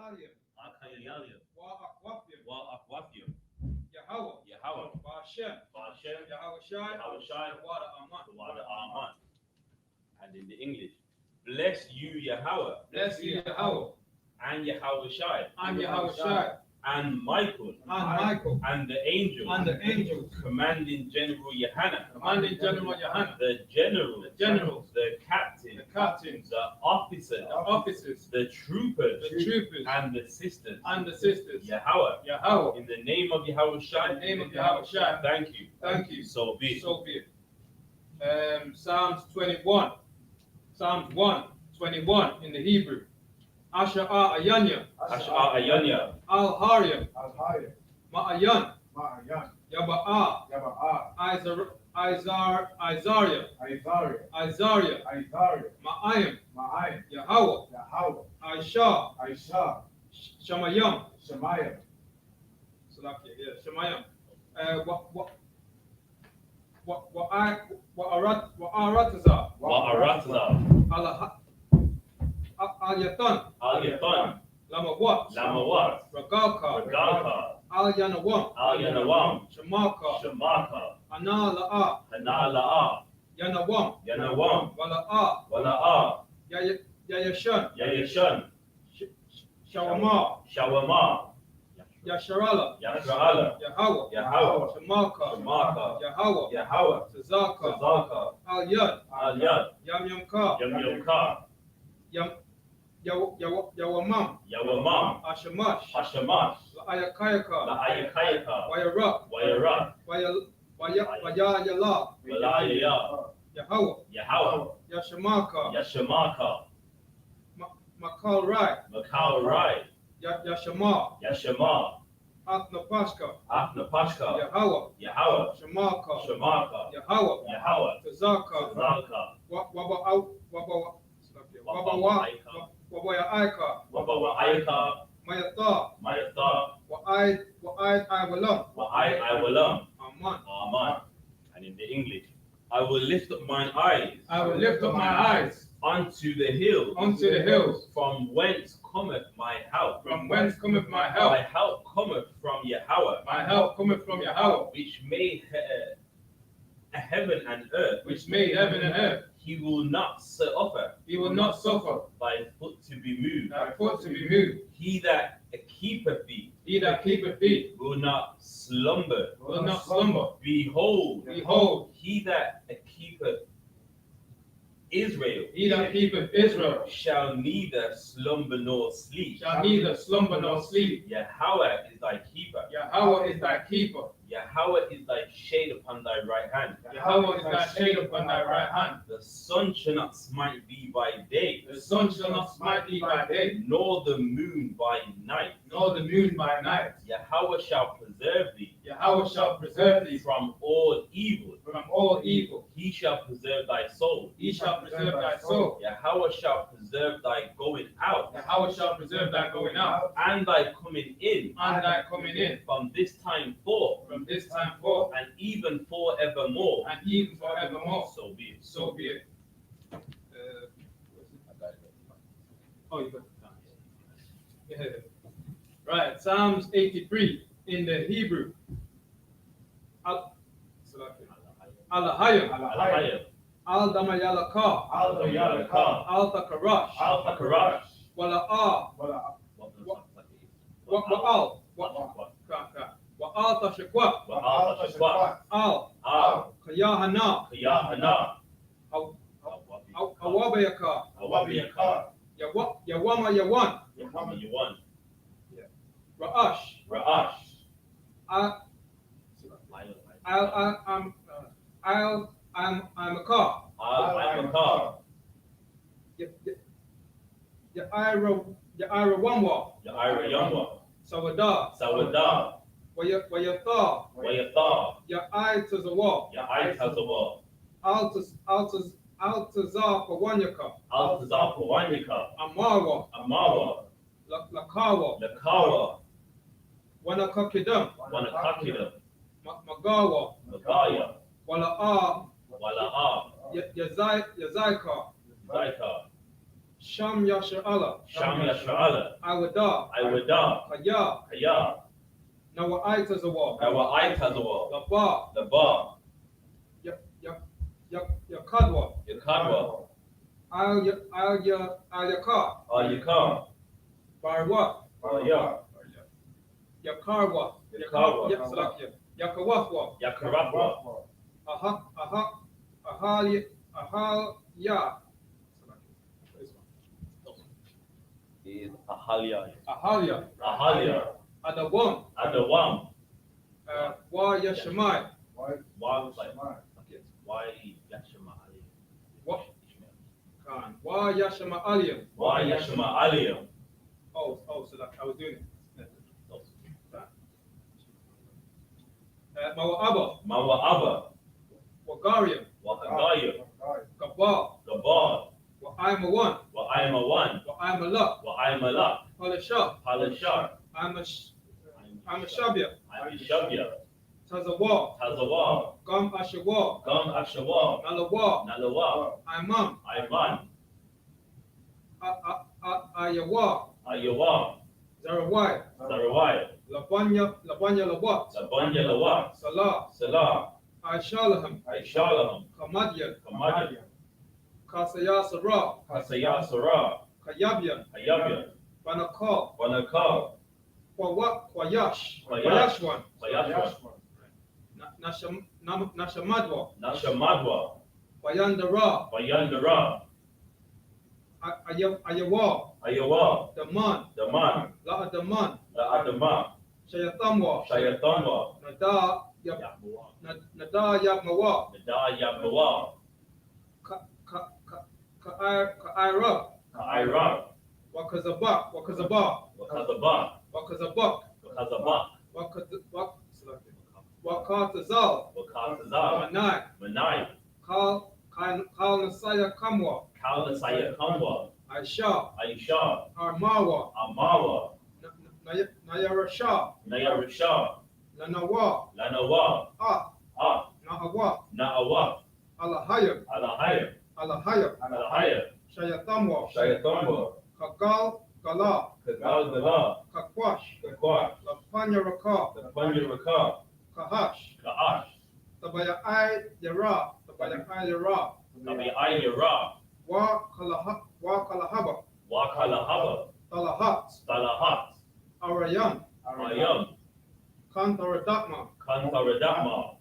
Akayalim, Akayalim, Wa Akwafim, Wa Akwafim, Yahweh, Yahweh, Bashem, Hashem, Yahweh Shai, Yahushai, Wada Aman. Wada Aman. And in the English, bless you, Yahweh, Bless you, Yahweh, and Yahushai, and Yahweh Shai, and Michael, and Michael, and the angel, and the angels, commanding General Yohanan, commanding General Yohanan, the generals, the captains, the captains, the officers, the officers, the troopers, and the sisters, the sisters, Yahweh, Yahweh, in the name of Yahushai, in the name of Yahweh Shai, thank you. thank you. So be it. So be it. Psalms 21, Psalms 1:21 in the Hebrew. Asher Ayanya, Asher Ayanya, Al Haryam, Al-Hayy, Ma'ayan, Ma'ayan, Yaba'a, Yaba'ah, Isariah, Isariah, Isariah, Isariah, Ma'ayim, Ma'ayim, Yahweh, Yahweh, Aisha, Aisha, Shamayam, Shemayim, Salakia, yeah, Shamayam. Wa'aratazah, Wa'aratza, Al-Yatan, Al-Yatan, Lamawat, Lamawat, Ragalka, Ragalka, Al-Yanawam, Al-Yanawam, Shamaka, Shamaka, Anala'a, Hanala'a, Yanawam, Yanawam, Wala'a, Wala'a, Yayashan, Yayashan, Shawama, Shawama, Yasharala, Yashra'ala, Yahweh, Yahweh, Shamaka, Shamaka, Yahweh, Yahweh, Tazaka, Zaka, Al-Yad, Al-Yad, Yamyamka, Yamyamka, Yawamam, Yawamam, Ashamash, Hashamash, La'ayakayaka, La'ayakayaka, Wayarak, Wayarak, Wayayala, Walayaya, Yahweh, Yahweh, Yashamaka, Yashamaka, Makal Rai, Makal Rai, Yashama, Yashama, Athnapashka, Athnapashka, Yahweh, Yahweh, Shamaka, Shamaka, Yahweh, Yahweh, Tazaka, Zaka, Wabayaika, Wabawa'ayaka, Mayata, Mayatha, Wa'ai Iwalam, Wa'ai, Aman. Aman. And in the English, I will lift up mine eyes I will lift up my eyes unto the hills, from whence cometh my help. from whence cometh my My help. help cometh from Yahweh, My help cometh from Yahweh, which made heaven and earth. which made heaven and earth. He will not suffer He will not suffer thy foot to be moved. thy foot to be moved. He that keepeth thee He that keepeth thee will not slumber. will not slumber. Behold, Behold, he that keepeth Israel he that keepeth Israel shall neither slumber nor sleep. shall neither slumber nor sleep. Yahweh is thy keeper. Yahweh is thy keeper. Yahweh is thy shade upon thy right hand. Yahweh is thy shade upon thy right hand. The sun shall not smite thee by day, The sun shall not smite thee by day, nor the moon by night. nor the moon by night. Yahweh shall preserve thee Yahweh shall preserve thee from all evil. from all evil. He shall preserve thy soul. He shall preserve thy soul. Yahweh shall preserve thy going out Yahweh shall preserve thy going out and thy coming in and thy coming in from this time forth from this time forth and even forevermore. and even forevermore. So be it. So be it. Oh, you got it down. Yeah. Right, Psalms 83 in the Hebrew. Al-Hayim, Al-Hayy, Al-Damayalaka, Al-Yalaka, Al-Takarash, Al-Takarash, Wala'a, Wa'al, Wa'al Tashakwa, Wa'al-Tashwa, Al, Al, Kayahana, Kiyahana, Awabayaka, Awabiyaka, Yawama Yawan, Yawan, Ra'ash, Ra'ash, I'm a car. Al-Amakar, Yaira Wamwa, Yaira Yamwa, Sawada, Sawada, Wayatha, Wayatha, Ya'ai Tazawa, Ya'itazawa, Altazar Pawanyaka, Altazar Pawanyaka, Amawa, Amawa, Lakawa, Lakawa, Wanakakidam, Wanakakida, Magawa, Magaya, Wala'a, Wala'a, Yazaika, Zaika, Sham Yasha'ala, Sham Yasha'ala, Awada, Iwada, Kaya, Kaya, Nawa Aitazawa, Nawa Aitazawa, Laba, Laba, Yakadwa, Yakadwa, Al Yakar, Al-Yakar, Barwa, Al-Ya, Yakarwa, Yakarwa, Yakawahwa, Yakarabwa, Ahalya, is Ahalia, Ahalya, Adawam, Adawam, Wa Yashamai, Why Yashma Ali? Wa Khan, Wa Yashama Aliyam. Why Yashma Aliyam? Oh, so that I was doing it. Mawa'aba, Mawa Abba, Wagariam, Wakagaya, Gabal, Gabal, Wa I'm a one, Wa I'm a one, Wa I'm a luck, Wa I'm a lot, Palashah, Palashar, I'm a Shabia, I'm a Shabya, Tazawa, Tazawa, Gam Ashawa, Gam Ashawa, Nalawa, Nalawa, Imam, Iman, Ayawa, Ayawa, Zarawai, Sarawai, Labanya Lawat, Sabanya Lawat, Salah, Salah, Aishalaham, Aishalaham, Kamadyan, Kamadya, Kasaya Sarah, Kasaya Sarah, Kayabyan, Ayabya, Banakal, Wanakal, Kwayash, Kwayash. Kwayashwan, Bayashwa, Nashamadwa, Nashamadwa, Bayandara, Bayandara, Ayawa, Ayawa, Daman, Daman, La Daman, La Adama, Shayatamwa, Shayatanwa, Nada Yahmawa, Yabmawa, Nada Yahmawa, Ka'ira, Ka'ira, Wakazabak, Wakazaba, Wakazabak, Wakazabak, Wakatazal, Wakatazal, Manai, Manai, Kal Nasaya Kamwa, Kalasaya Kamwa, Aisha, Aisha, Armawa, Amawa, Nayarasha, Nayarisha, Lanawa, Lanawa, Ah, Nahawa, Na'awa, Alahayam, Alahaya, Alahayam, Alahaya, Shayatamwa, Shayatanwa, Kagal Gala, Kagal Gala, Kakwash, Kakwa, Lapanya Raka, Kapanya Raka, Kahash, Ka'ash, Tabaya Ai Yara, Nabi Ayara, Wa Kalahaba, Wakalahaba, Talahat, Talahat, Arayam, Ayam, Kantaradakma, Kantaradama,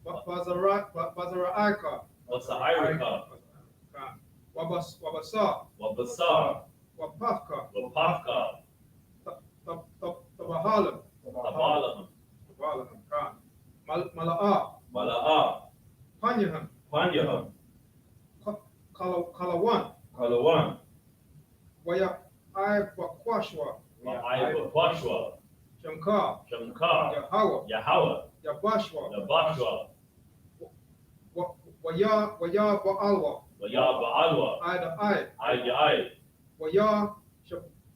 Bazaraika, Wasairika, Wabasa, Wabasar, Wapafka, Wapafka, Tabahalam, Tabalaham, Mala'a, Mala'a, Panyaham, Panyaham, Kalawan, Kalawan, Waya Ai Bakwashwa, Ma'aiba Pashwa, Shankar, Shankar, Yahawa, Yahawa, Yabashwa, Yabashwa, Waya Ba'alwa, Waya Ba'alwa, Ida Ai, Ai, Waya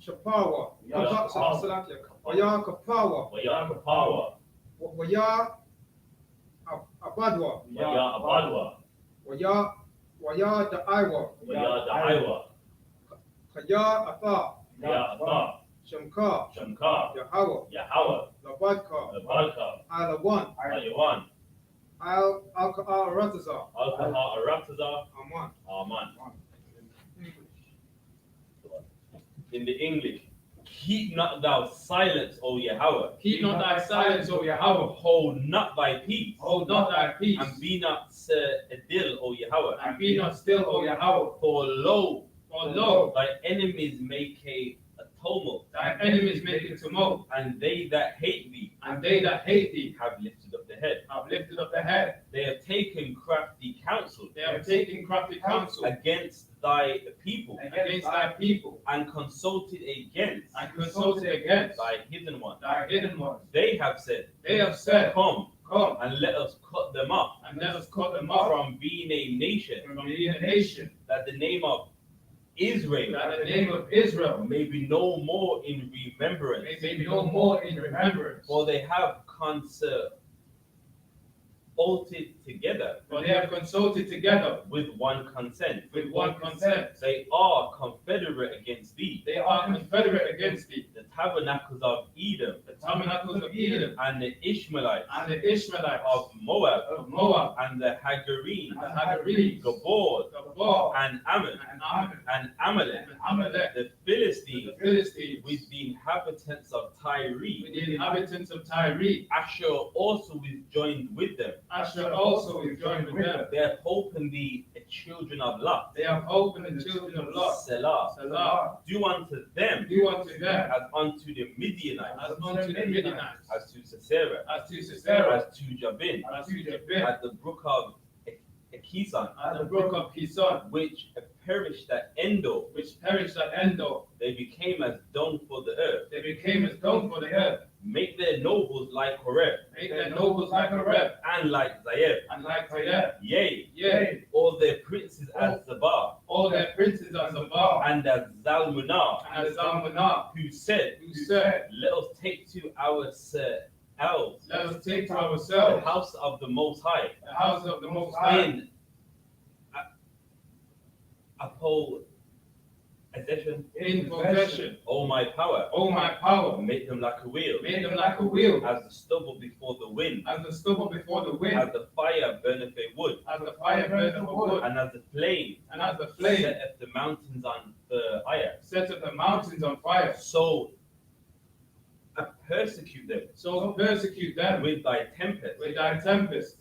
Shapawa, Waya Shapawa, Waya Kapawa, Waya Kapawa, Waya Abadwa, Waya Abadwa, Waya Da'aiwa, Waya Da'aiwa, Kaya Ata, Waya Ata, Shamkar, Shankar, Yahawa, Yahawa, Labadka, Labalka, Alawan, Ayawan, Al Rataza, Alkaha Arataza, Aman. Aman. In the English, keep not thou silence, O Yahweh. Keep not thy silence, O Yahweh. Hold not thy peace. Hold not thy peace. And be not still, O Yahweh. And be not still, O Yahweh. For lo, thy enemies make a tumult. Thy enemies make it tumult. And they that hate thee And they that hate thee have lifted up the head. have lifted up the head. They have taken crafty counsel They have taken crafty counsel against thy people against thy people and consulted against and consulted against thy hidden one. thy hidden ones. They have said, They have said, Come Come and let us cut them off and let us cut them off from being a nation, from being a nation, that the name of Israel that the name of Israel may be no more in remembrance. may be no more in remembrance. For they have consulted together For they have consulted together with one consent. with one consent. They are confederate against thee. They are confederate against thee. The tabernacles of Edom The tabernacles of Edom and the Ishmaelites and the Ishmaelites of Moab of Moab and the Hagarines, and the Hagarenes, Gabor Gabor and Ammon and Ammon and Amalek, and Amalek, the the Philistines Philistines, with the inhabitants of Tyre. with the inhabitants of Tyre. Asher also is joined with them. Asher also is joined with them. They have hope in the children of Lot. They have hope in the children of Lot. Selah. Salah. Do unto them Do unto them as unto the Midianites, as unto the Midianites, as to Sisera, as to Sisera, as to Jabin, as to Jabin, at the brook of Kison, at the brook of Kison, which perished at Endor. which perished at Endor. They became as dung for the earth. They became as dung for the earth. Make their nobles like Horeb, Make their nobles like a reb, and like Zaeb. and like Tayyab. Yea, Yea, all their princes as Zabah, all their princes as Zabah, and as Zalmunna, and as Zalmunna, who said, who said, let us take to ourselves let us take to the ourselves house of the Most High, the house of the Most High, in in possession. O my power, O my power, make them like a wheel, make them like a wheel, as the stubble before the wind, as the stubble before the wind, as the fire burneth a wood, as the fire burneth the wood, and as the flame and as the flame setteth the mountains on the fire. setteth the mountains on fire. So persecute them So persecute them with thy tempest, with thy tempest,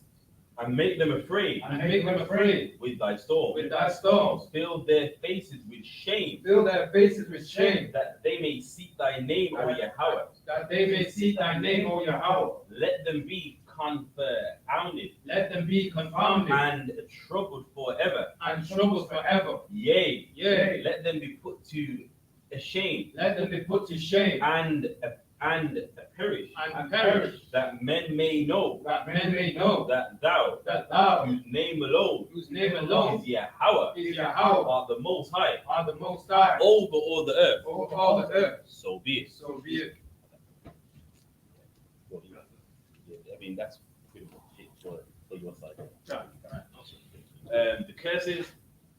and make them afraid and make them afraid with thy storm. with thy storms. Fill their faces with shame, Fill their faces with shame, that they may seek thy name, O Yahweh. that they may see thy name, O Yahweh. Let them be confounded Let them be confounded and troubled forever. and troubled forever. Yea, Yea, let them be put to shame let them be put to shame and perish, and perish, that men may know that men may know that thou, that thou, whose name alone whose name alone is Yahweh, is Yahweh, art the Most High, are the Most High over all the earth. over all the earth. So be it. So be it. I mean, that's pretty much it for your side. Right. The curses,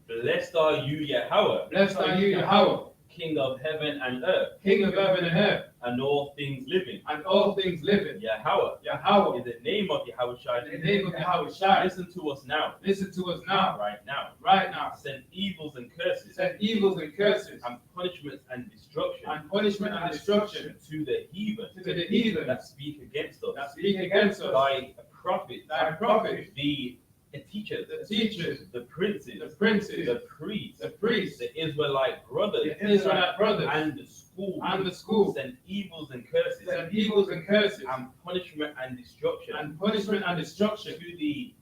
blessed are you, Yahweh, Blessed are you, Yahweh, King of heaven and earth, King of heaven and earth, and all things living. and all things living. Yahweh, Yahweh, in the name of Yahweh in the Shai, name of Yahweh Shai, listen to us now, listen to us now, right now. right now. Send evils and curses, Send evils and curses, and punishments and destruction and punishment and destruction to the heathen to the heathen that speak against us. that speak against us. Thy prophets, Thy prophets, the teachers, the teachers, the princes, the princes, the priests, the priests, the Israelite brothers, the Israelite brothers, and the school, and the school. send evils and curses, Send evils and curses, and punishment and destruction and punishment and destruction to the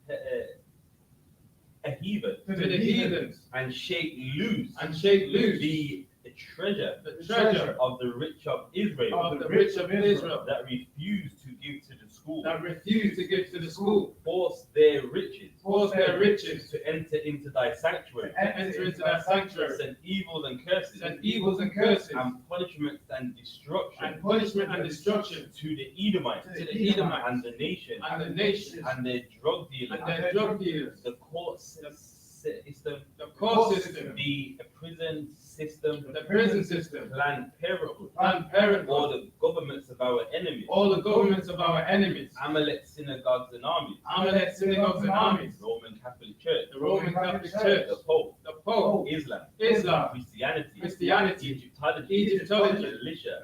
heathen, to the heathens, and shake loose and shake loose the treasure the treasure of the rich of Israel of the rich of Israel that refuse to give to the school, that refuse to give to the school. force their riches Force their riches to enter into thy sanctuary, and enter into that sanctuary. send evils and curses, Send evils and curses, and punishments and destruction and punishment and destruction to the Edomites, to the Edomites, and the nation, and the nations, and their drug dealers, and their drug dealers, the court system, the court system, the prison system, the prison system, Planned Parenthood, Planned all Parenthood, the governments of our enemies, all the governments of our enemies, Amalek synagogues and armies, Amalek synagogues and armies, Roman Catholic Church, the Roman Catholic Church, the Pope, the Pope, Islam, Islam, Christianity, Christianity, Egyptology, militia,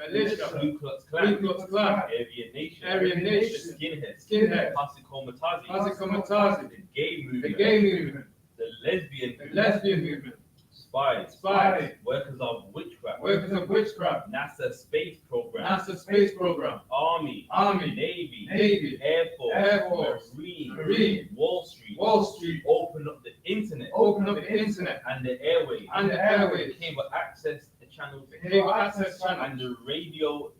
Ku Klux Ku Klan, Klux Klan, Aryan Nation, Aryan Nation, Skinheads, Skinheads, Posse Comitazi, the gay the movement, gay movement, the lesbian the movement, lesbian movement, spies, spies, workers of witchcraft, workers of witchcraft, NASA space program, NASA space program, Army, Army, Navy, Navy, Air Force, Air Force, Marine, Marine, Wall Street, Wall Street, open up the internet, open up the internet and the airways, and the airways, cable access channels, the cable access channel, and the radio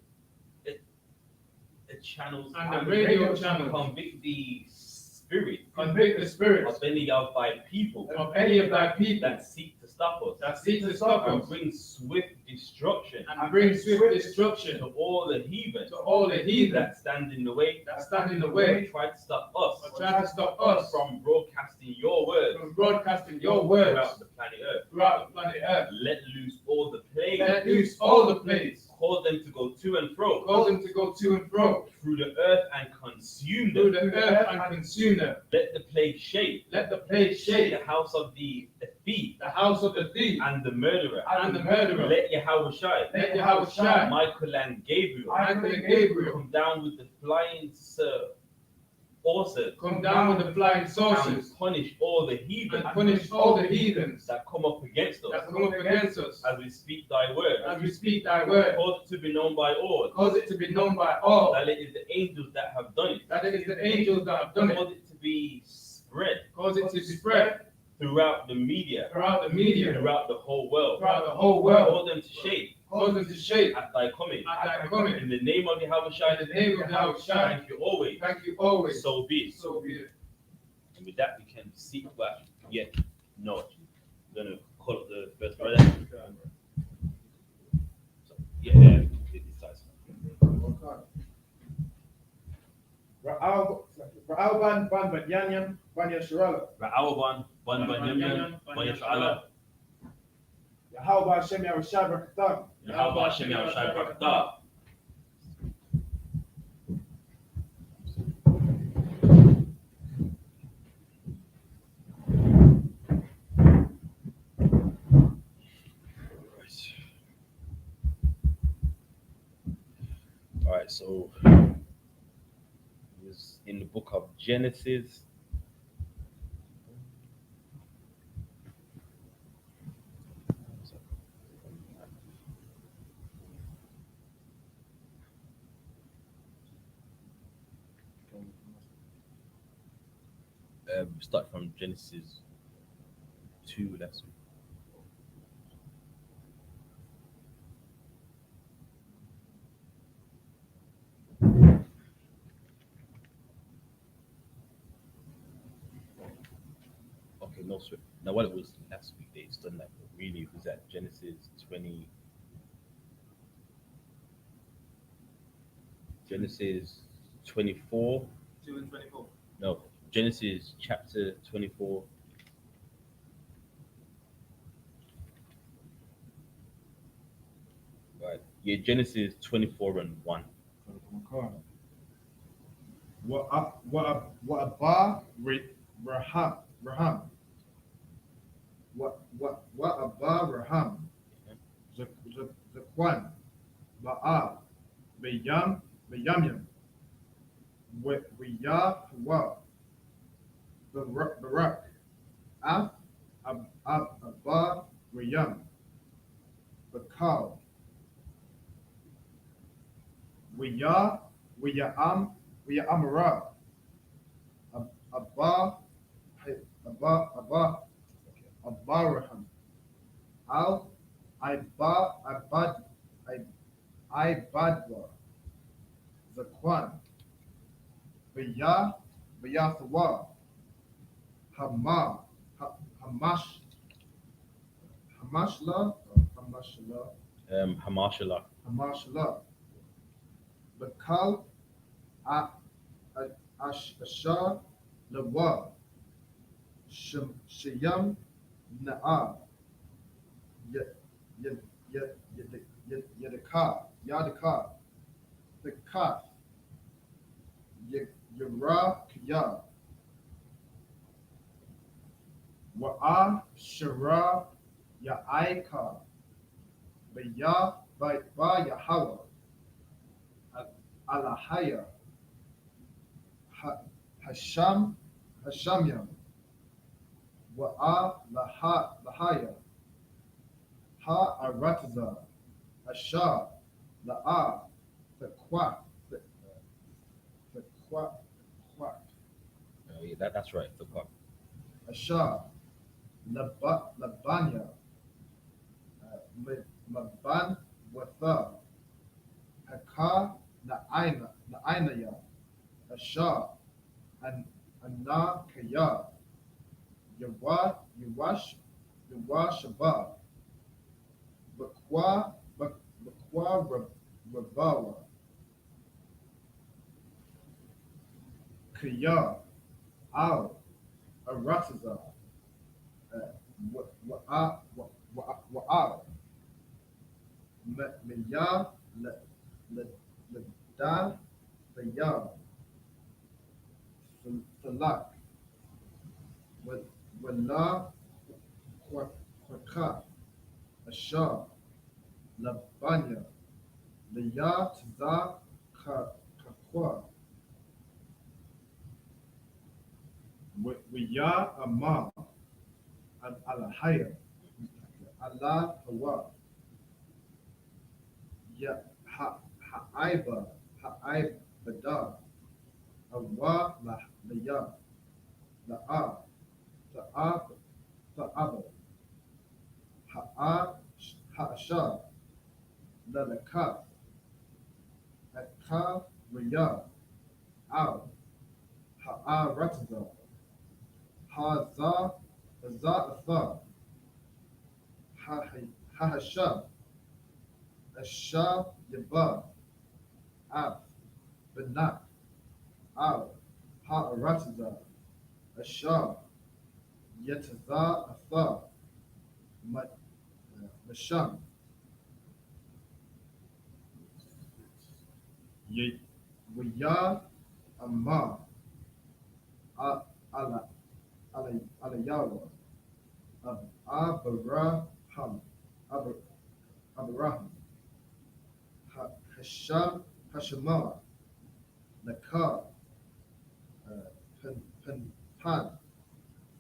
channels, and the radio channel. convict the spirit Convict the spirits of any of thy people of any of thy people that seek to stop us that seek to stop and us bring swift destruction and bring swift destruction to all the heathen to all the heathen that stand in the way that stand in the or way try to stop us or try to stop us from broadcasting your word from broadcasting your words throughout the planet Earth. throughout the planet Earth. Let loose all the plagues. Let loose all the plagues, Cause them to go to and fro cause them to go to and fro through the earth and consume through them. the earth and consume them. Let the plague shake Let the plague shake the house of the thief the house of the thief and the murderer. and the murderer. Let Yahweh shine. Let Yahweh shine. Michael and Gabriel Michael and Gabriel come down with the flying horses come down with the flying saucers and punish all the heathen and punish all the heathens that come up against that us come up against us as we speak thy word. as we speak thy word. Cause it to be known by all Cause it to be known by all that it is the angels that have done it. that it is the angels that have done it. Cause it to be spread Cause it to spread throughout the media, throughout the media, throughout the whole world. throughout the whole world. Cause them to shake Cause them to shake at thy coming. at thy coming. In the name of Yahweh In the name of Yahweh Shai. thank you always. Thank you always. So be it. So be it. And with that, we can seek back. Yeah, no, I'm gonna call up the first brother. So, yeah, it decides. Ra'aban ban Banyanyam ban Yashurala. Ra'awaban, Ban Banyamyan, Ban Yash'ala, Yahweh Hashem Yahushua Barakatah. Yahweh Hashem Yahushua Barakatah. All right, so it was in the book of Genesis. Start from Genesis 2, that's okay, no sweat. Now what it was last week they done that, but really it was at Genesis 20, Genesis 24, 2 and 24. no, Genesis chapter 24. Right, yeah, Genesis 24 and 1. Wa'aba Raham. Wa'aba Raham. Zakwan. Ba'a. Beyamyam. Wiyahwa. Barak. Abba Riyam. Bakal. Amara. Abaraham. Ibadwa. Zakwan. Bayathwa. Hamashla. Hamashalah. Bakal. Ashar. Lawa. Shayam. Na'a. Yadaka. The Kaf. Yara. Wa'a Shara Ya'aika. Ba Yahawa. Alahaya. Hashamyam. Wa'a Lahaya. Ha Aratza. Asha. La'a. The Quack. Oh, yeah, that's right. The part. Asha. Labanya. Maban Watha. Haka Na'inaya. Asha. Anna Kaya. Yawash Biwa Shabbat, Bakwa Ravawa, Kaya, Al, Arataza, Wa'al, Miya, Ladal, Bayal, Falak, Wala, Kwaka, Ashar, Labanya, Liya, Tza, Kakwa, Wiya, Amar, and Alahaya, Allah, Hawa, Ya, Ha'aiba, Ha'aibada, Awa, Laya, La'a, Ta'aba, Ha'ashar, Lalaka, Aka, Riya, Al, Ha'arataza, Haza, Za'atha, Hahasha, Asha, Yaba, Ab, Benak, Al, Ha'arataza, Asha, Yetaza, Atha, Masham, Wiya, Amma, Alayawa, Abraham, Abraham, Hasham, Hashemah, Nakar, Pan,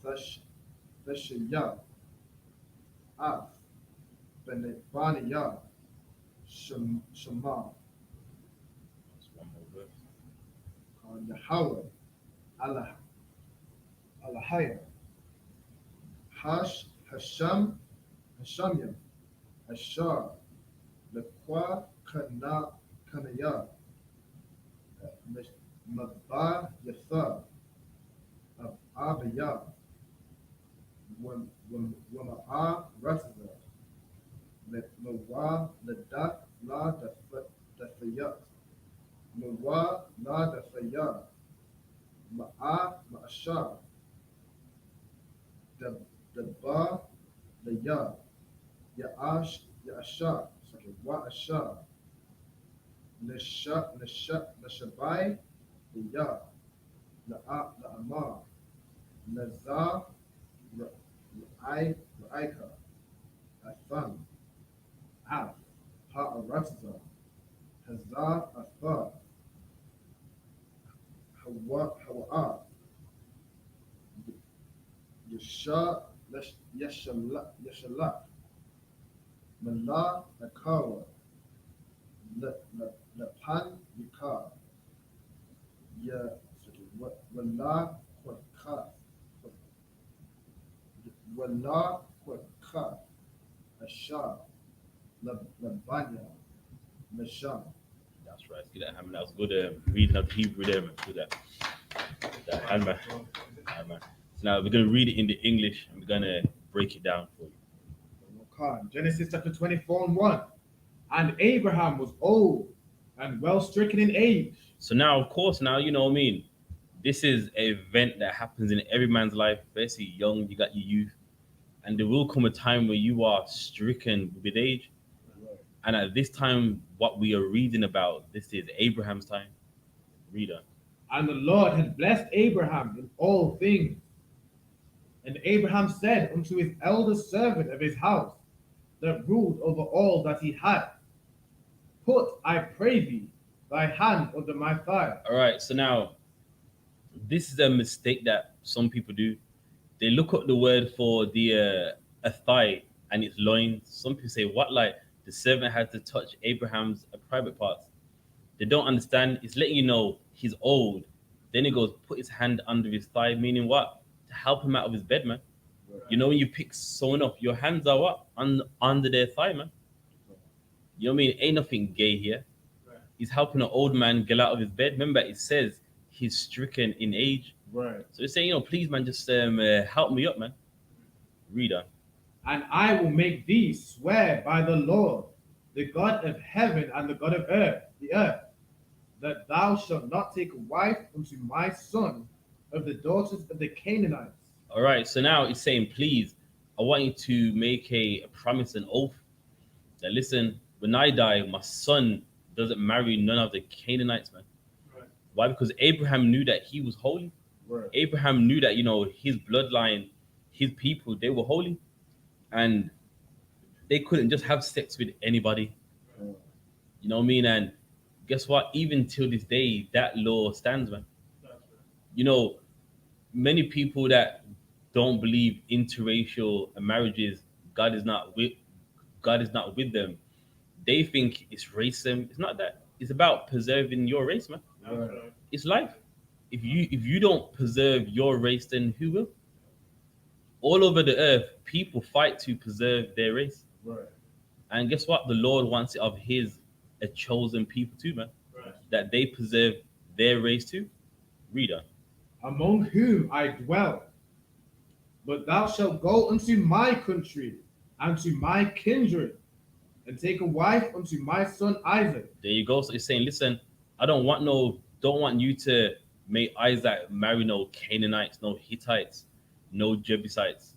Thashaya, Af, Benebaniya, Shema, That's one more verse. Yahweh, Alahaya, Hasham, Hashamya, Ashar, Lekwa, Kanaya, Mabba, Yatha, Abaya, Wama'a, Rataza, Mawa, Ladak, La, Dafayat, Mawa, La, Dafayat, Ma'a, Ma'ashar, Daba, Laya, Ya'ashar, Wa'ashar, Nashabai, Laya, La'amar, Nazar, Ra'aika, Athan, Af, Ha'aratza, Hazar, Athar, Hawa'a, Yashalak, Mala, Nakawa, Lapan, Yikar, Wala, Kwaka, Wala, Kwaka, Ashar, Labanya, Masham. That's right. See that, Hammer? That was good reading of the Hebrew there, man. See that Hammer. Hammer. So now we're going to read it in the English and we're going to break it down for you. Okay. Genesis chapter 24 and 1. And Abraham was old and well stricken in age. So now, of course, now, you know what I mean? This is an event that happens in every man's life, especially young, you got your youth. And there will come a time where you are stricken with age. And at this time, what we are reading about, this is Abraham's time. Read on. And the Lord had blessed Abraham in all things. And Abraham said unto his eldest servant of his house, that ruled over all that he had, Put, I pray thee, thy hand under my thigh. All right, so now, this is a mistake that some people do. They look up the word for the a thigh and its loins. Some people say, what, like the servant had to touch Abraham's private parts? They don't understand. It's letting you know he's old. Then it goes, put his hand under his thigh, meaning what? To help him out of his bed, man. Right. You know, when you pick someone up, your hands are what? Under their thigh, man. You know what I mean? Ain't nothing gay here. Right. He's helping an old man get out of his bed. Remember, it says he's stricken in age. Right. So he's saying, please, man, just help me up, man. Read on. And I will make thee swear by the Lord, the God of heaven and the God of the earth, that thou shalt not take a wife unto my son of the daughters of the Canaanites. All right, so now it's saying, please, I want you to make a promise, an oath that listen, when I die, my son doesn't marry none of the Canaanites, man. Right. Why? Because Abraham knew that he was holy. Right. Abraham knew that, his bloodline, his people, they were holy. And they couldn't just have sex with anybody. You know what I mean? And guess what? Even till this day, that law stands, man. That's right. Many people that don't believe interracial marriages, God is not with them. They think it's racism. It's not that. It's about preserving your race, man. That's right. It's life. If you don't preserve your race, then who will? All over the earth, people fight to preserve their race. Right. And guess what? The Lord wants it of his a chosen people too, man. Right. That they preserve their race too. Reader. Among whom I dwell. But thou shalt go unto my country and to my kindred, and take a wife unto my son Isaac. There you go. So it's saying, listen, I don't want you to make Isaac marry no Canaanites, no Hittites, no Jebusites.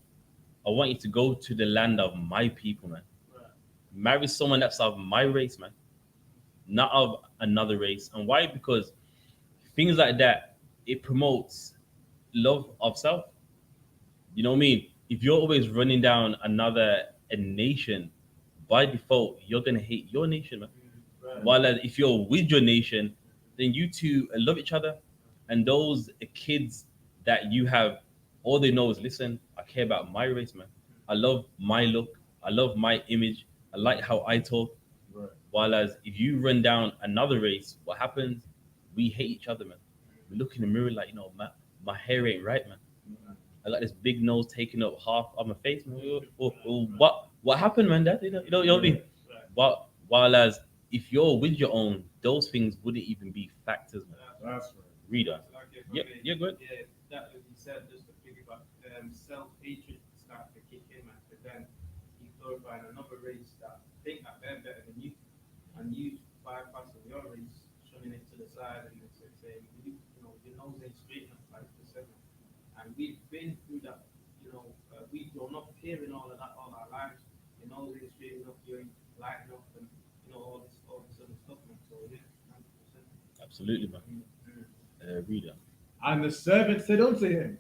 I want you to go to the land of my people, man. Right. Marry someone that's of my race, man, not of another race. And why? Because things like that, it promotes love of self. You know what I mean? If you're always running down a nation, by default, you're gonna hate your nation, man. Right. While if you're with your nation, then you two love each other. And those kids that you have, all they know is, listen, I care about my race, man. I love my look. I love my image. I like how I talk. Right. While as if you run down another race, what happens? We hate each other, man. We look in the mirror like, my hair ain't right, man. I got this big nose taking up half of my face, man. What happened, man? That you know what I mean? Right. But while as if you're with your own, those things wouldn't even be factors, man. That's right. Reader. Okay, for Yeah, me, yeah, good. Yeah, that as you said, just to piggyback, self-hatred starts to kick in, man. But then you glorify another race that think that they're better than you, and you bypassing your race, shunning it to the side, and saying, your nose ain't straight enough, like the seven. And we've been through that. We grown up hearing all of that all our lives. Your nose ain't straight enough, you ain't light enough, and all this other stuff, man. So yeah, 100%. Absolutely, man. Reader. And the servant said unto him,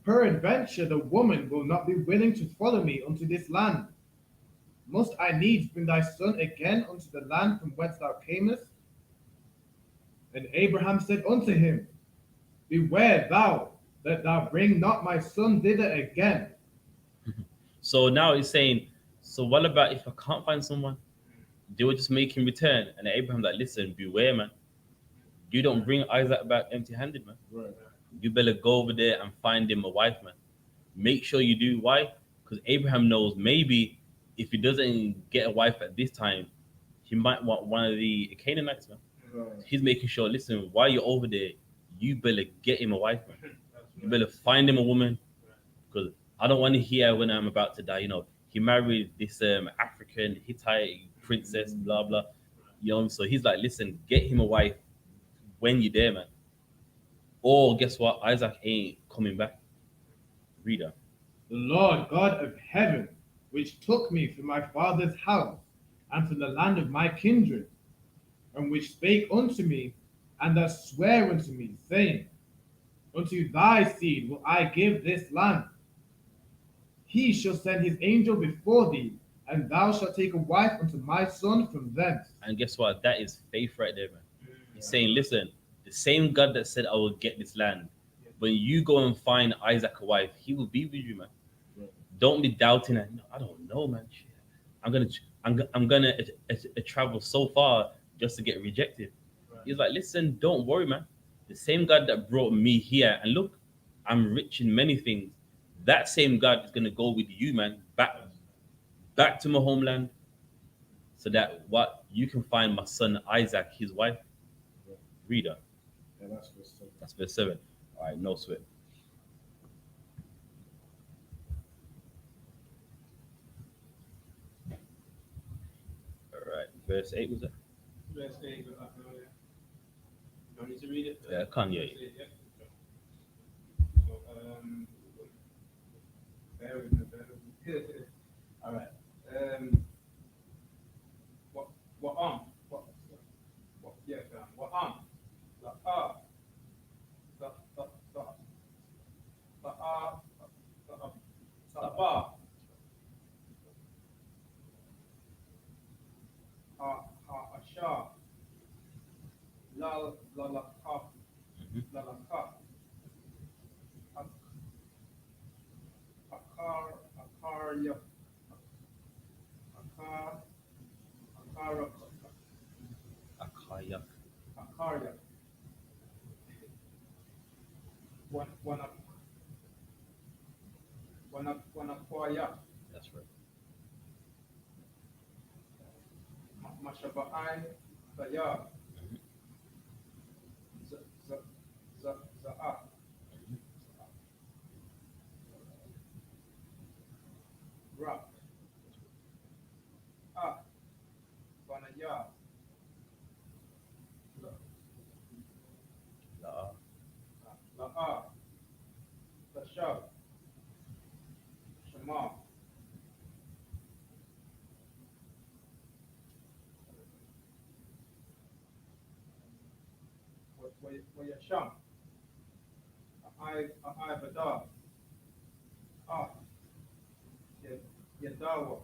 Peradventure the woman will not be willing to follow me unto this land. Must I needs bring thy son again unto the land from whence thou camest? And Abraham said unto him, Beware thou that thou bring not my son thither again. So now he's saying, so what about if I can't find someone? They will just make him return. And Abraham like, listen, beware, man. You don't bring Isaac back empty-handed, man. Right. You better go over there and find him a wife, man. Make sure you do. Why? Because Abraham knows maybe if he doesn't get a wife at this time, he might want one of the Canaanites, man. Right. He's making sure, listen, while you're over there, you better get him a wife, man. That's You right. better find him a woman. Because I don't want to hear when I'm about to die, he married this African Hittite princess, blah, blah. So he's like, listen, get him a wife when you're there, man. Or guess what? Isaac ain't coming back. Reader. The Lord God of heaven, which took me from my father's house and from the land of my kindred, and which spake unto me, and that sware unto me, saying, Unto thy seed will I give this land. He shall send his angel before thee, and thou shalt take a wife unto my son from thence. And guess what? That is faith right there, man. He's saying, listen, the same God that said I will get this land, when you go and find Isaac a wife, he will be with you, man. Right. Don't be doubting it. I don't know, man. Shit. I'm gonna travel so far just to get rejected. Right. He's like, listen, don't worry, man. The same God that brought me here, and look, I'm rich in many things. That same God is gonna go with you, man, back to my homeland, so that what you can find my son Isaac, his wife. Reader. Yeah, that's verse 7. That's verse 7. All right, no sweat. verse 8 was it? Verse 8, but I know, yeah. You want me to read it? Yeah, I can, yeah. Verse 8, yeah. So, bear with me, bear with me. All right. What on? What? Yeah, what on? The the the the the the bar. Asha. La ka. La ka. Akarya. Akar. Akara. Akayak. Akarya. Wanakwaya. That's right. Mashaba'ai. Daya. Za'a. Ra. Ah. Vanaya. La. La'a. Tashav. Shema. Wayasham. I Bada. Ah. Yadawa.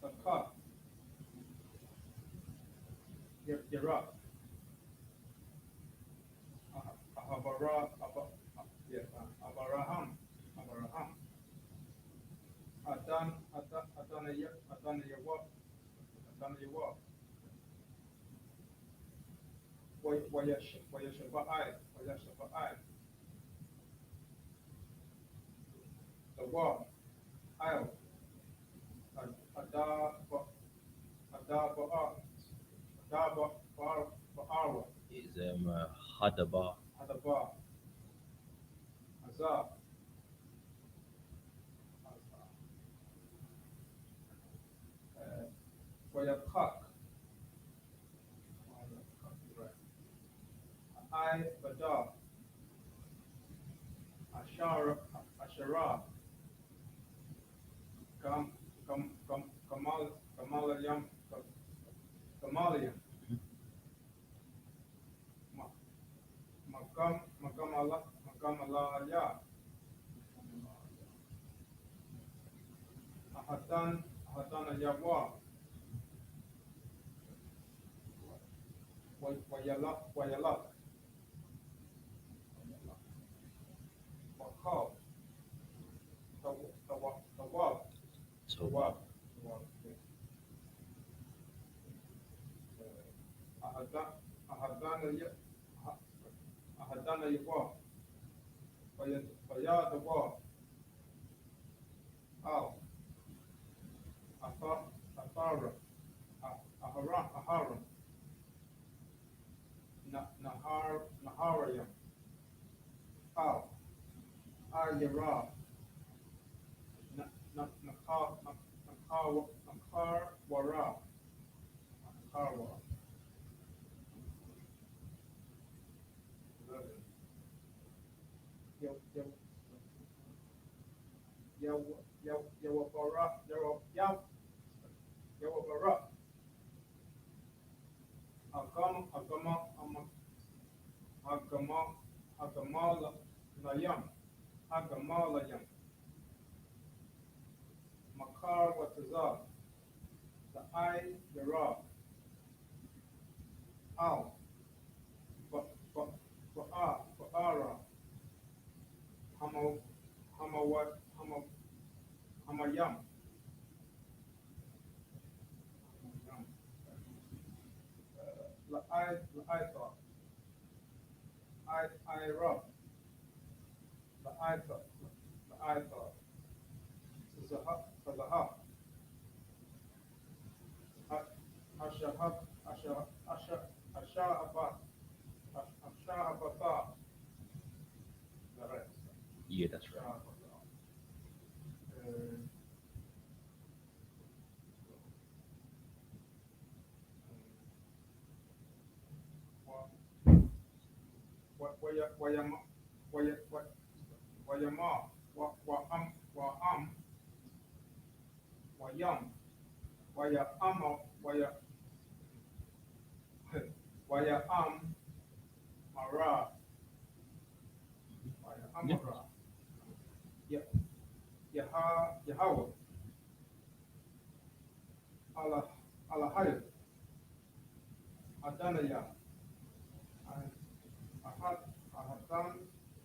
Saka. Yara. Ahabara. Abaraham. Abaraham. Adanayawa. Adanayawa. Wayashaba'ai. Wayashaba'ai. The war. I'll. Adaba. Adaba. Adaba. Ba'arwa. Is Hadaba. Adaba. Azab. Wayakak. I Bada. Ashara. Kamalayam. Kamalayam. Magamalaya. Ahadana Yawa. Wayalak. Wakal. Tawab. So Tawab. Ahadana Yawa. Wayadawa. Al. Athara. Aharam. Naharayam. Al. Ayara. Nakarwara. Nakarwa. Yawabara. Agamalayam. Makar Watazar. The I, the Ra. Al. Ba'ara. Hamayam. La'aitha. Ira. La'aitha. Sazaha. Asha'abata. The rest. yeah, that's right. wayama, wa wayam, waya waya mara, waya amara, ya Yahweh, Allah, Allahayah, Adanaya,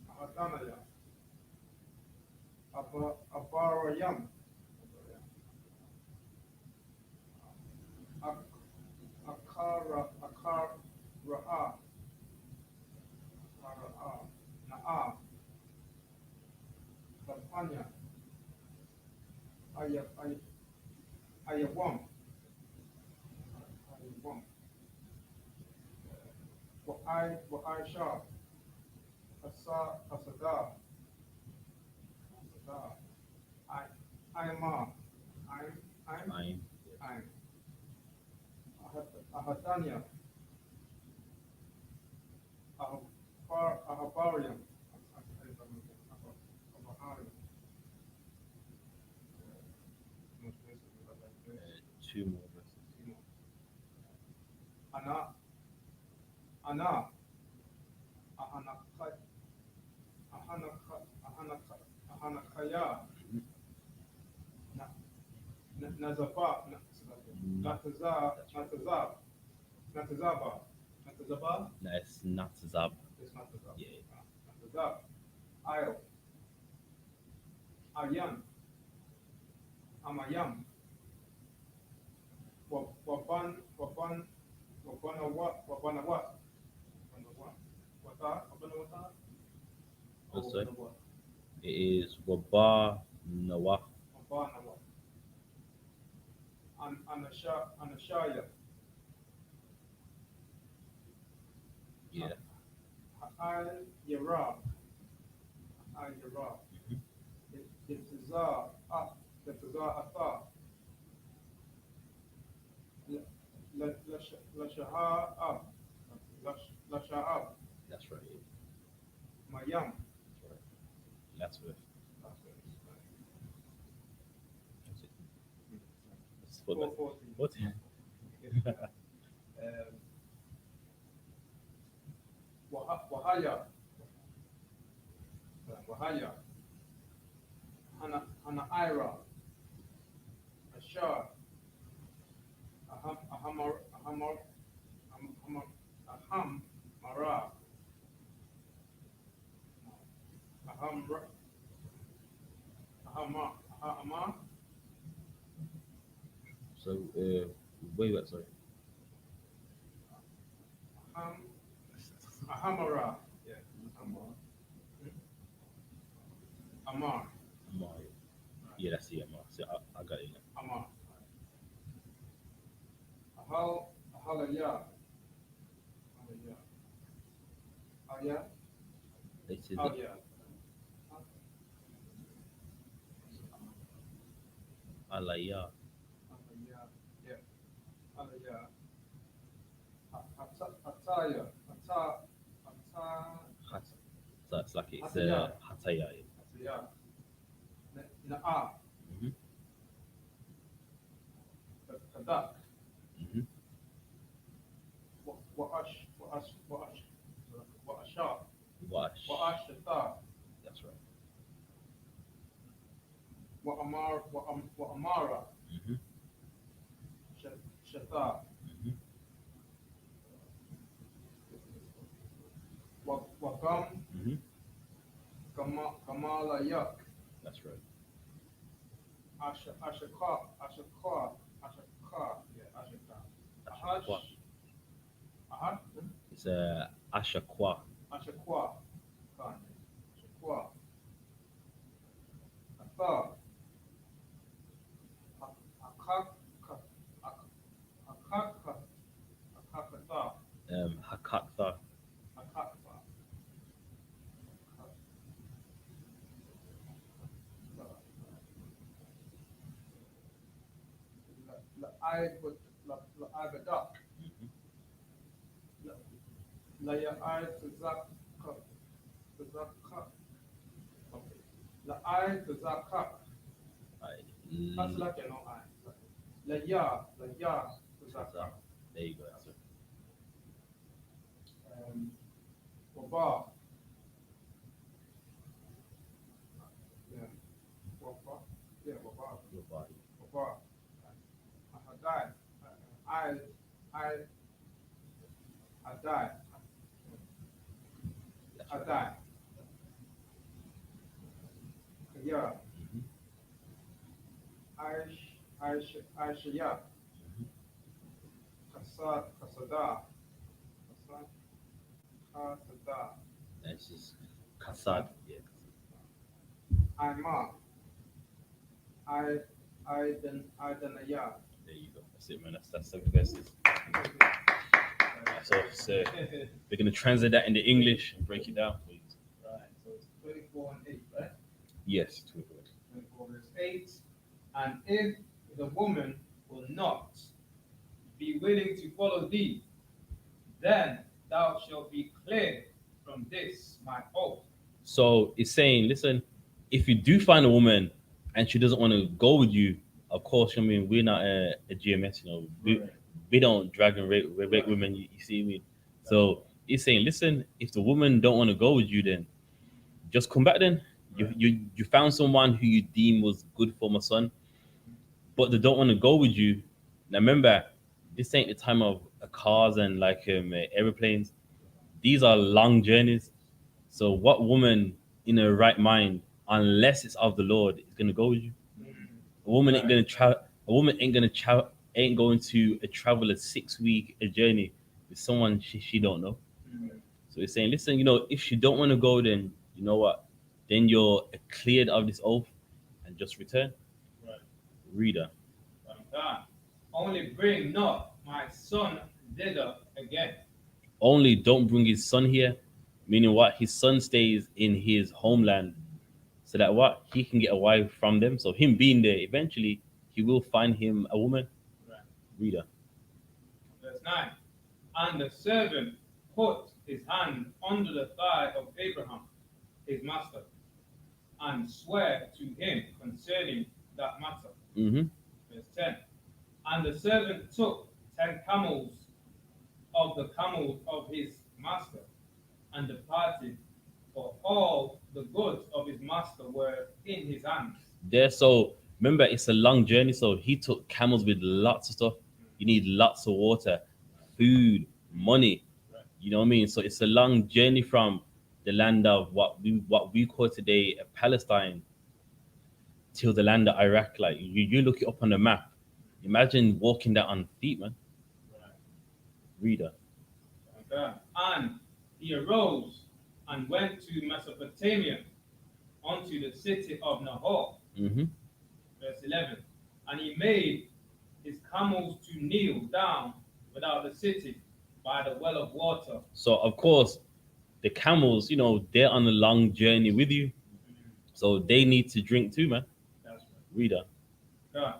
Ahadanaya, Abarayam, Akara, Na'a, Lapanya, Ayawam, Wa'aisha, Asada, Aima, Fine. Aim, Ahadania, Ahabarium, Two more verses. Ana, Ahanakaya, Nazaba, Natazaba, That's not Zab. it's Natazab. Yeah. Natazab, Ayo, Ayan, Amayam, Waban, Wabanawat, Wata, Oh, sorry. It is Waba Nawa. Wabanawat, Anashaya, Yeah. Yara, Mhm. Itizar, Ata, Lashahab, Lashahab, That's right. Mayam. That's right. That's it. That's what that- 440. What? Wahaya, Wahaya, Hana Ira, Ashar, Aham, Mara, Ahama, So, wait, sorry. Ahamara, yeah, Amar, Amar. Yeah, that's the Amar. So I got it. Amar, Ahalaya, Aya, This is Aya, Alaya. yeah, Alaya, Ataya, So it's like it's Hataya. Hataya. yeah, Na'a, Mm-hmm. Kadak, Mm-hmm. Wa'asha, Wash. Wa'ashata, That's right. Wa'amara, Mm-hmm. Shata, Mm-hmm. Wakam, Mm-hmm. Kamala Yak, That's right. Ashaka, yeah, Ashaka. Ahash, Ashaqua. Ahad, It's Ashaqua. Ashaqua, Khan, Ashaqua, Ata, Akak, Akak, Akakata, Hakakta. Akakta, La'abadak, Mm-hmm. La'ya Tazak, Zakah. Okay. La I to Zakah. That's like no I. La Ya to Zakah. There you go. That's it. Waba. Yeah. Waba. Yeah, Waba. Your body. Waba. Hadai. I died. I died. Yeah. I shaya. Kasada. Kasada. That's just kasad. Yeah. Ma. Danaya. There you go. That's it, man. That's 7 verses. So we're gonna translate that into English and break it down for you. Right. So it's 24 and 8, right? Yes. 24 verse 8. And if the woman will not be willing to follow thee, then thou shalt be cleared from this my oath. So it's saying, listen, if you do find a woman and she doesn't want to go with you, of course, I mean, we're not a GMS, we don't drag and rape women, you see me. So it's saying, listen, if the woman don't want to go with you, then just come back then. You found someone who you deem was good for my son, but they don't want to go with you. Now remember, this ain't the time of cars and like airplanes. These are long journeys. So what woman in her right mind, unless it's of the Lord, is gonna go with you? A woman ain't gonna travel. A woman ain't going to travel a 6-week journey with someone she don't know. So it's saying, listen, if she don't want to go, then you know what? Then you're cleared of this oath and just return. Right. Reader. Only bring not my son thither again. Only don't bring his son here, meaning what? His son stays in his homeland, so that what? He can get a wife from them. So him being there, eventually he will find him a woman. Right. Reader. Verse 9. And the servant put his hand under the thigh of Abraham, his master, and swear to him concerning that matter. Mm-hmm. Verse 10. And the servant took 10 camels of the camels of his master and departed, for all the goods of his master were in his hands. There, so remember, it's a long journey. So he took camels with lots of stuff. You need lots of water, food, money. You know what I mean? So it's a long journey from the land of what we call today Palestine till the land of Iraq. Like you look it up on the map. Imagine walking that on feet, man. Right. Reader. Okay. And he arose and went to Mesopotamia unto the city of Nahor. Mm-hmm. Verse 11. And he made his camels to kneel down without the city by the well of water. So of course, the camels, they're on a long journey with you, so they need to drink too, man. That's right. Reader. God.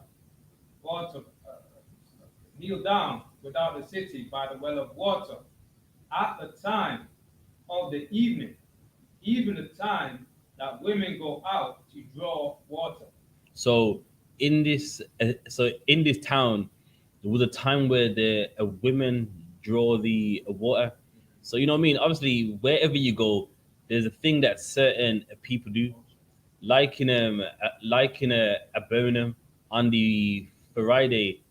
Water. Kneel down without the city by the well of water at the time of the evening, even the time that women go out to draw water. So in this town, there was a time where the women draw the water. So you know what I mean. Obviously, wherever you go, there's a thing that certain people do, like in a Birmingham on the Friday.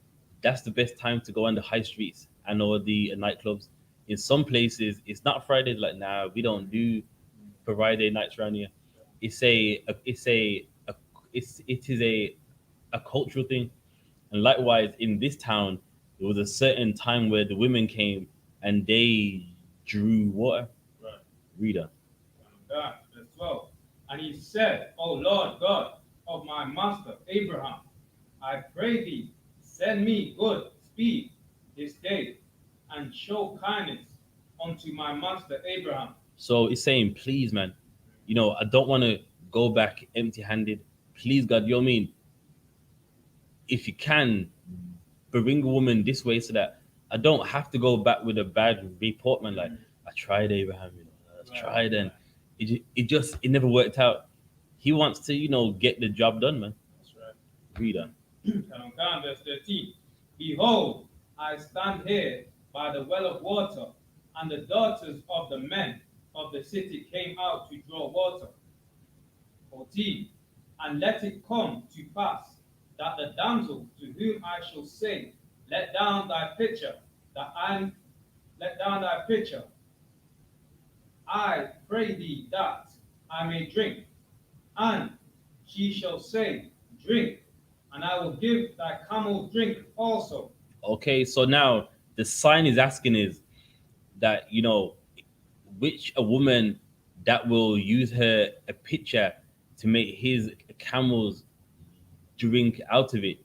That's the best time to go on the high streets and or the nightclubs. In some places, it's not Fridays. Like, nah, we don't do Friday nights around here. It is a cultural thing. And likewise, in this town, there was a certain time where the women came and they drew water. Right. Reader. God, verse 12. And he said, O Lord God of my master Abraham, I pray thee, send me good speed this day, and show kindness unto my master Abraham. So it's saying, please, man, I don't want to go back empty-handed. Please, God, you know what I mean? If you can, bring a woman this way so that I don't have to go back with a bad report, man. Like, I tried Abraham, I tried, and it never worked out. He wants to, get the job done, man. That's right. Read on. Verse 13. Behold, I stand here by the well of water, and the daughters of the men of the city came out to draw water. 14. And let it come to pass that the damsel to whom I shall say, Let down thy pitcher, I pray thee that I may drink. And she shall say, Drink, and I will give thy camel drink also. Okay, so now the sign is asking is that, which a woman that will use a pitcher to make his camels drink out of it.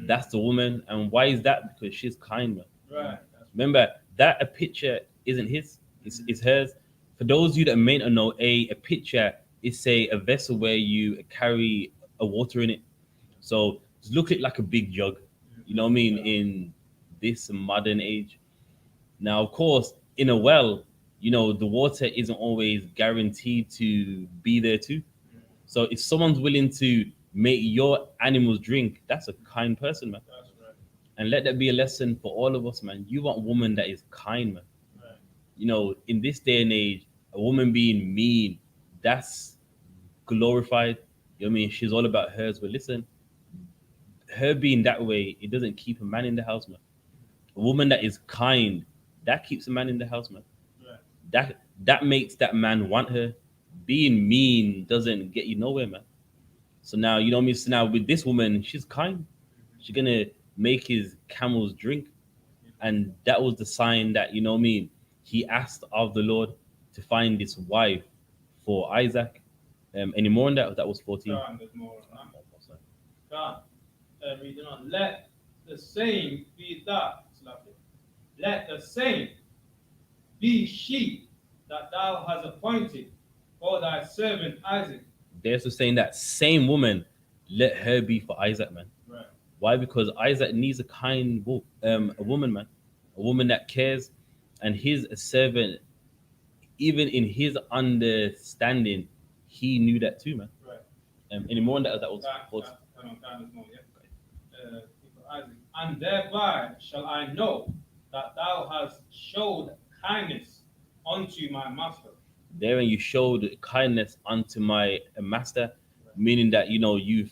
That's the woman. And why is that? Because she's kind, man. Right. Remember, that a pitcher isn't his, it's hers. For those of you that may not know, a pitcher is, say, a vessel where you carry a water in it. So just look at it like a big jug, you know what I mean, in this modern age. Now, of course, in a well, the water isn't always guaranteed to be there too. So if someone's willing to make your animals drink, that's a kind person, man. That's right. And let that be a lesson for all of us, man. You want a woman that is kind, man. Right. In this day and age, a woman being mean, that's glorified. You know what I mean? She's all about hers. But listen, her being that way, it doesn't keep a man in the house, man. A woman that is kind, that keeps a man in the house, man. Right. That makes that man want her. Being mean doesn't get you nowhere, man. So now, you know what I mean? So now with this woman, she's kind. She's gonna make his camels drink. And that was the sign that, you know what I mean, he asked of the Lord to find this wife for Isaac. Any more on that? That was 14. Go on, there's more on that. Go on. Reading on. Let the same be that. Let the same be she that thou hast appointed for thy servant Isaac. There's the saying that same woman, let her be for Isaac, man. Right. Why? Because Isaac needs a kind a woman, man. A woman that cares, and he's a servant. Even in his understanding, he knew that too, man. Right. Any more on that? That was Isaac. And thereby shall I know that thou hast showed kindness unto my master. There, and you showed kindness unto my master, meaning that you